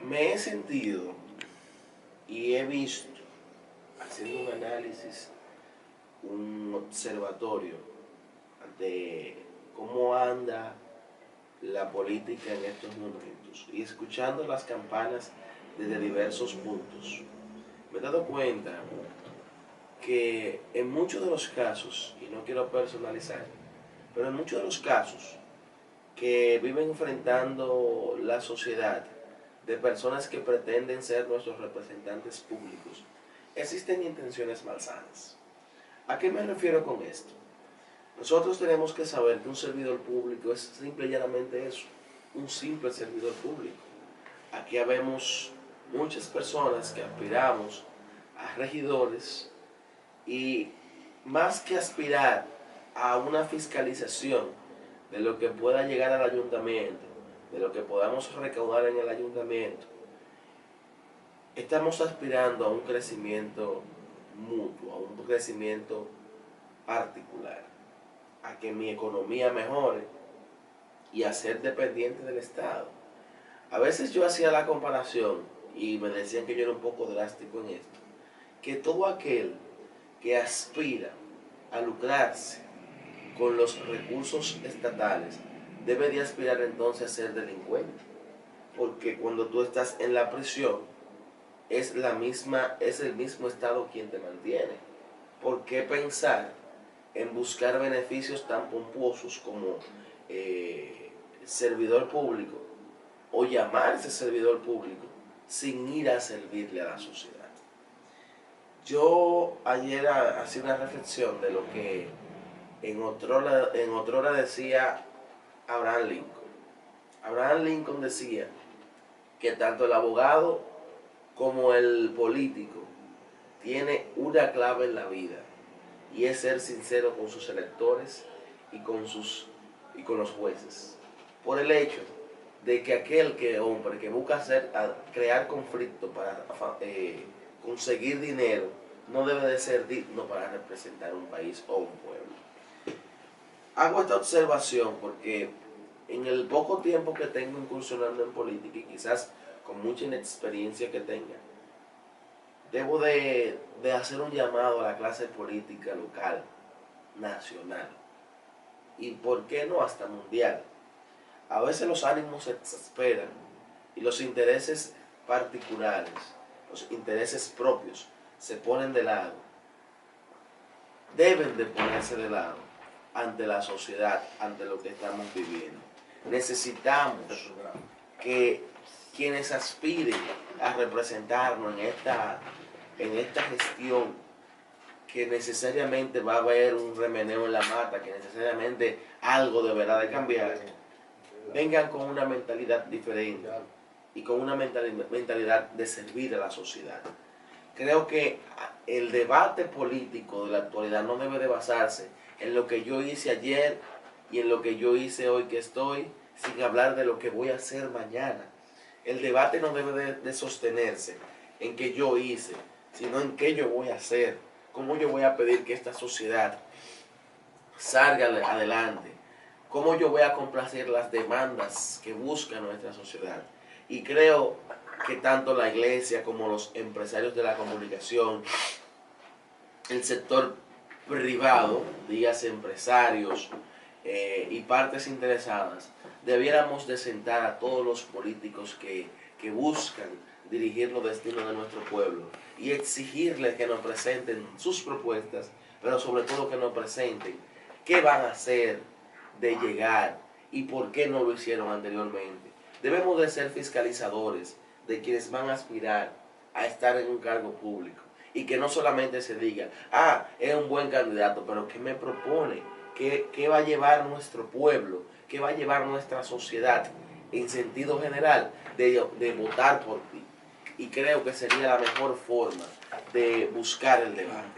Me he sentido y he visto, haciendo un análisis, un observatorio de cómo anda la política en estos momentos y escuchando las campanas desde diversos puntos, me he dado cuenta que en muchos de los casos, y no quiero personalizar, pero en muchos de los casos que viven enfrentando la sociedad de personas que pretenden ser nuestros representantes públicos, existen intenciones malsanas. ¿A qué me refiero con esto? Nosotros tenemos que saber que un servidor público es simple y llanamente eso, un simple servidor público. Aquí habemos muchas personas que aspiramos a regidores y más que aspirar a una fiscalización de lo que pueda llegar al ayuntamiento, de lo que podamos recaudar en el ayuntamiento, estamos aspirando a un crecimiento mutuo, a un crecimiento particular, a que mi economía mejore y a ser dependiente del Estado. A veces yo hacía la comparación y me decían que yo era un poco drástico en esto, que todo aquel que aspira a lucrarse con los recursos estatales debe de aspirar entonces a ser delincuente, porque cuando tú estás en la prisión es el mismo Estado quien te mantiene. ¿Por qué pensar en buscar beneficios tan pomposos como servidor público o llamarse servidor público sin ir a servirle a la sociedad? Yo ayer hacía una reflexión de lo que en otrora decía Abraham Lincoln. Abraham Lincoln decía que tanto el abogado como el político tiene una clave en la vida, y es ser sincero con sus electores y con los jueces. Por el hecho de que hombre que busca crear conflicto para conseguir dinero no debe de ser digno para representar un país o un pueblo. Hago esta observación porque en el poco tiempo que tengo incursionando en política y quizás con mucha inexperiencia que tenga, debo de hacer un llamado a la clase política local, nacional y por qué no hasta mundial. A veces los ánimos se exasperan y los intereses particulares, los intereses propios se ponen de lado. Deben de ponerse de lado ante la sociedad, ante lo que estamos viviendo. Necesitamos que quienes aspiren a representarnos en esta gestión, que necesariamente va a haber un remeneo en la mata, que necesariamente algo deberá de cambiar, vengan con una mentalidad diferente y con una mentalidad de servir a la sociedad. Creo que el debate político de la actualidad no debe de basarse en lo que yo hice ayer y en lo que yo hice hoy que estoy, sin hablar de lo que voy a hacer mañana. El debate no debe de sostenerse en qué yo hice, sino en qué yo voy a hacer, cómo yo voy a pedir que esta sociedad salga adelante, cómo yo voy a complacer las demandas que busca nuestra sociedad. Y creo que tanto la iglesia como los empresarios de la comunicación, el sector privado, dígase empresarios y partes interesadas, debiéramos de sentar a todos los políticos que buscan dirigir los destinos de nuestro pueblo y exigirles que nos presenten sus propuestas, pero sobre todo que nos presenten qué van a hacer de llegar y por qué no lo hicieron anteriormente. Debemos de ser fiscalizadores de quienes van a aspirar a estar en un cargo público y que no solamente se diga, es un buen candidato, pero ¿qué me propone? ¿Qué va a llevar nuestro pueblo? ¿Qué va a llevar nuestra sociedad en sentido general de votar por ti? Y creo que sería la mejor forma de buscar el debate.